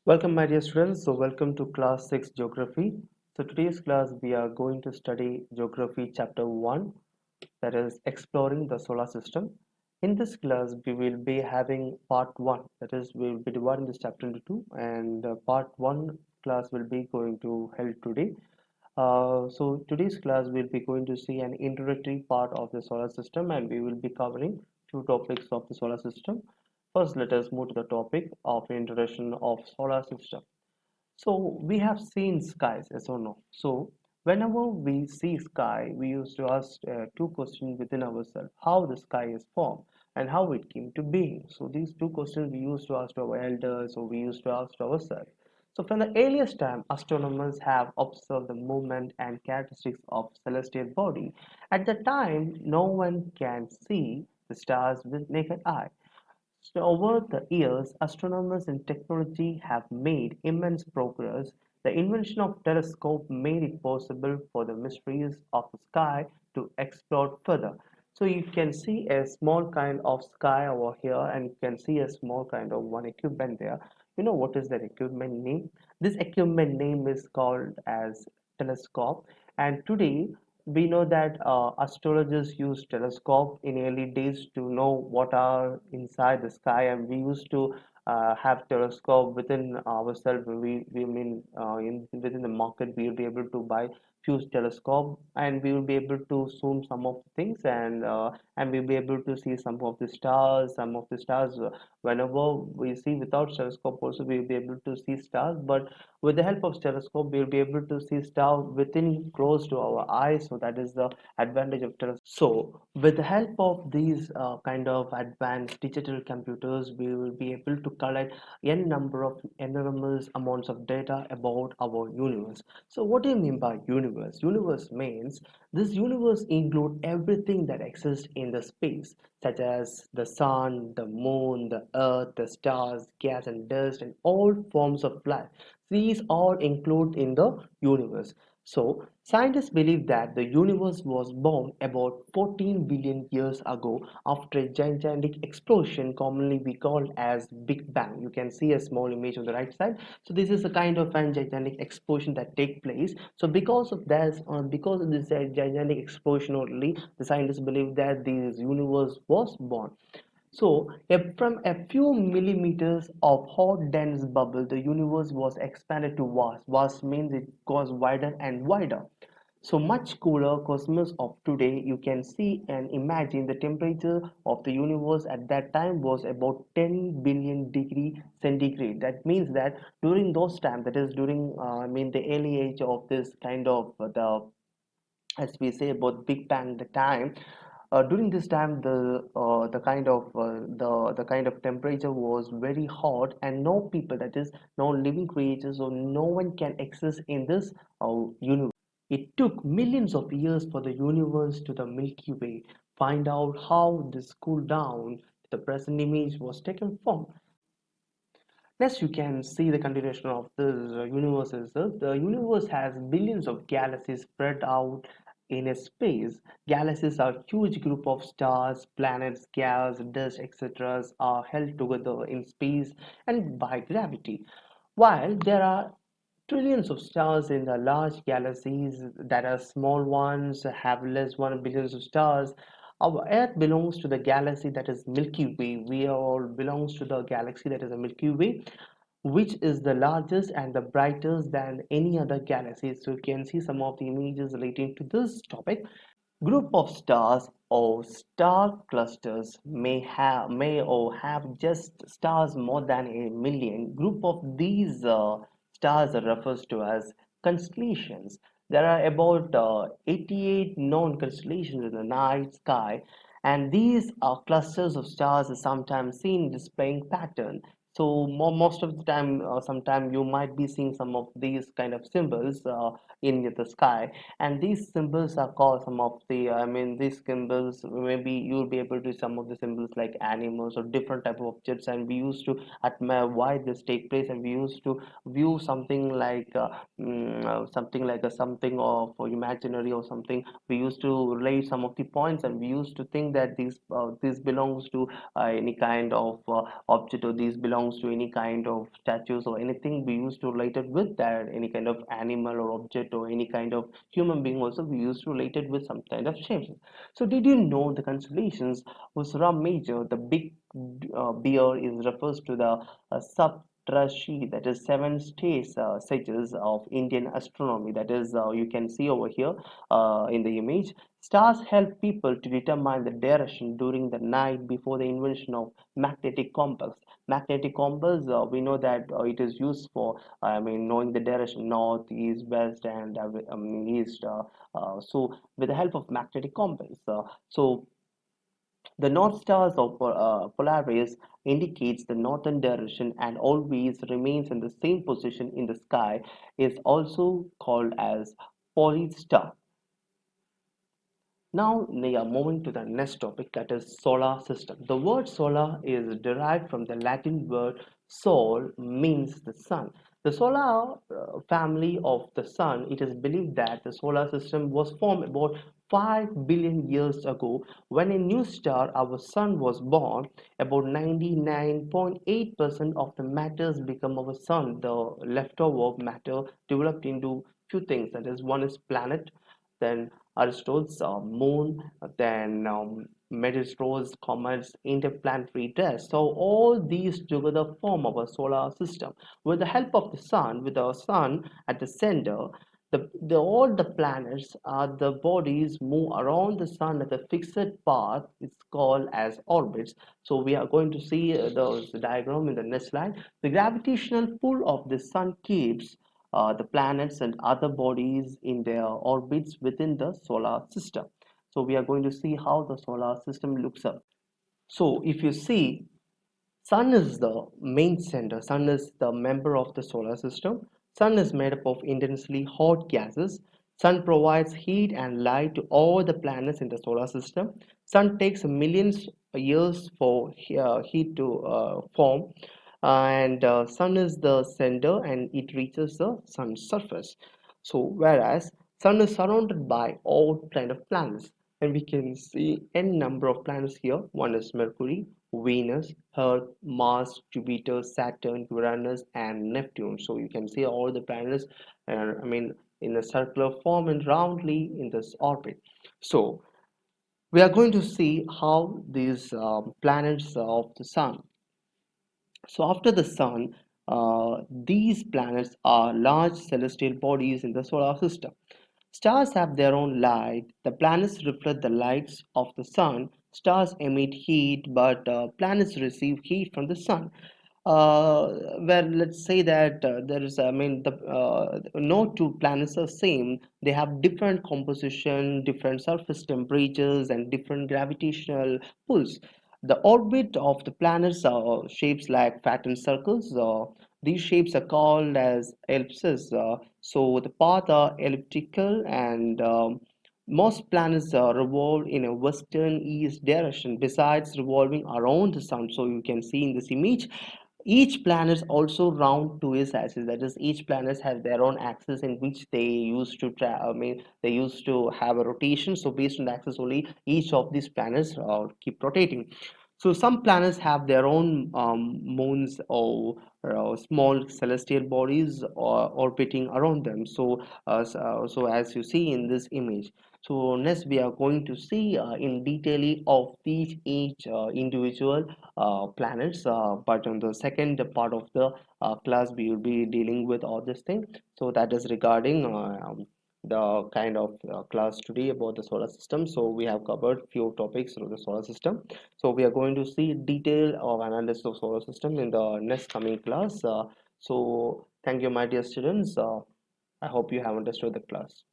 Welcome, my dear students. Welcome to class 6 geography. Today's class we are going to study geography chapter 1, that is exploring the solar system. In this class, we will be having part 1, that is, we will be dividing this chapter into two, and part 1 class will be going to held today. Today's class we'll be going to see an introductory part of the solar system, and we will be covering two topics of the solar system. First, let us move to the topic of introduction of solar system. So we have seen skies, yes or no? So whenever we see sky, we used to ask two questions within ourselves: how the sky is formed and how it came to being. So these two questions we used to ask to our elders, or we used to ask to ourselves. So from the earliest time, astronomers have observed the movement and characteristics of celestial body. At the time, no one can see the stars with naked eye. So over the years, astronomers and technology have made immense progress. The invention of telescope made it possible for the mysteries of the sky to explore further. So you can see a small kind of sky over here, and you can see a small kind of one equipment there. You know what is that equipment name? This equipment name is called as telescope. And today we know that astrologers use telescope in early days to know what are inside the sky, and we used to have telescope within ourselves. We mean in within the market we will be able to buy few telescope, and we will be able to zoom some of the things, and we'll be able to see some of the stars whenever we see without telescope also we will be able to see stars, but with the help of telescope, we'll be able to see stars within close to our eyes. So that is the advantage of telescope. So with the help of these kind of advanced digital computers, we will be able to collect n number of enormous amounts of data about our universe. So what do you mean by universe? Universe means this universe include everything that exists in the space, such as the sun, the moon, the earth, the stars, gas and dust, and all forms of life. These all include in the universe. So scientists believe that the universe was born about 14 billion years ago after a gigantic explosion commonly we call as Big Bang. You can see a small image on the right side. So this is a kind of a gigantic explosion that take place. So because of this gigantic explosion only, the scientists believe that this universe was born. So, from a few millimeters of hot dense bubble, the universe was expanded to vast. Vast means it goes wider and wider. So much cooler cosmos of today, you can see and imagine the temperature of the universe at that time was about 10 billion degree centigrade. That means that during those time, that is during the early age of this kind of the, as we say about Big Bang, the time during this time the kind of temperature was very hot, and no people, that is no living creatures or no one can exist in this universe. It took millions of years for the universe to the Milky Way find out how this cooled down. The present image was taken from. Next, you can see the continuation of this universe itself. The universe has billions of galaxies spread out in a space. Galaxies are huge group of stars, planets, gas, dust, etc. are held together in space and by gravity. While there are trillions of stars in the large galaxies that are small ones, have less one billions of stars. Our Earth belongs to the galaxy that is Milky Way. We all belongs to the galaxy that is the Milky Way, which is the largest and the brightest than any other galaxy. So you can see some of the images relating to this topic. Group of stars or star clusters may or have just stars more than a million. Group of these stars are referred to as constellations. There are about 88 known constellations in the night sky, and these clusters of stars are sometimes seen displaying pattern. So most of the time, sometime you might be seeing some of these kind of symbols in the sky, and these symbols are called some of the these symbols, maybe you'll be able to some of the symbols like animals or different type of objects, and we used to admire why this take place, and we used to view something like a something of imaginary or something. We used to relate some of the points, and we used to think that these belongs to any kind of object, or these belong belongs to any kind of statues or anything we used to relate it with that, any kind of animal or object or any kind of human being also we used to relate it with some kind of shapes. So did you know the constellations Usura Major, the big bear is refers to the Saptarishi, that is seven states stages of Indian astronomy. That is, you can see over here in the image. Stars help people to determine the direction during the night before the invention of magnetic compass. Magnetic compass, we know that it is used for, knowing the direction north, east, west, and east. So, with the help of magnetic compass, the North Stars of Polaris indicates the northern direction and always remains in the same position in the sky, is also called as Polystar. Now we are moving to the next topic, that is solar system. The word solar is derived from the Latin word sol, means the sun. The solar family of the sun, it is believed that the solar system was formed about 5 billion years ago when a new star, our sun, was born. About 99.8% of the matters become our sun. The leftover matter developed into few things, that is, one is planet, then Aristotle's moon, then Meteors, comets, interplanetary dust. So all these together form our solar system. With the help of the sun, with our sun at the center, all the planets are the bodies move around the sun at a fixed path. It's called as orbits. So we are going to see the diagram in the next slide. The gravitational pull of the sun keeps the planets and other bodies in their orbits within the solar system. So we are going to see how the solar system looks up. So if you see, Sun is the main center. Sun is the member of the solar system. Sun is made up of intensely hot gases. Sun provides heat and light to all the planets in the solar system. Sun takes millions of years for heat to form, and Sun is the center and it reaches the Sun's surface. So whereas Sun is surrounded by all kind of planets, and we can see n number of planets here. One is Mercury, Venus, Earth, Mars, Jupiter, Saturn, Uranus, and Neptune. So you can see all the planets, in a circular form and roundly in this orbit. So we are going to see how these planets of the Sun. So after the Sun, these planets are large celestial bodies in the solar system. Stars have their own light. The planets reflect the lights of the sun. Stars emit heat, but planets receive heat from the sun. Well, let's say that there is, no two planets are same. They have different composition, different surface temperatures, and different gravitational pulls. The orbit of the planets are shapes like flattened circles. These shapes are called as ellipses. So the paths are elliptical, and most planets revolve in a western east direction besides revolving around the sun. So you can see in this image, each planet also round to its axis. That is, each planet has their own axis in which they used to they used to have a rotation. So based on the axis only, each of these planets keep rotating. So some planets have their own moons or small celestial bodies orbiting around them. So as you see in this image. So next we are going to see in detail of each individual planets. But on the second part of the class, we will be dealing with all this thing. So that is regarding the kind of class today about the solar system. So we have covered few topics of the solar system. So we are going to see detail of analysis of solar system in the next coming class. So thank you, my dear students. I hope you have understood the class.